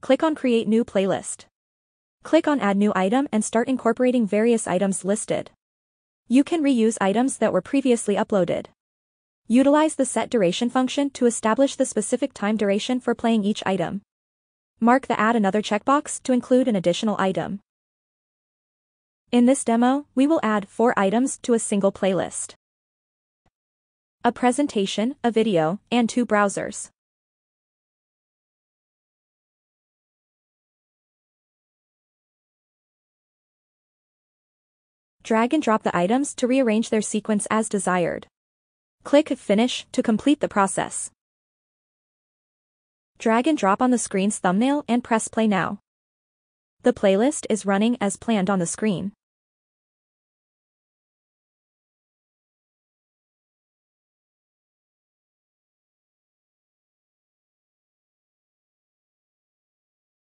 click on Create New Playlist. Click on Add New Item and start incorporating various items listed. You can reuse items that were previously uploaded. Utilize the Set Duration function to establish the specific time duration for playing each item. Mark the Add Another checkbox to include an additional item. In this demo, we will add 4 items to a single playlist: a presentation, a video, and 2 browsers. Drag and drop the items to rearrange their sequence as desired. Click Finish to complete the process. Drag and drop on the screen's thumbnail and press play now. The playlist is running as planned on the screen.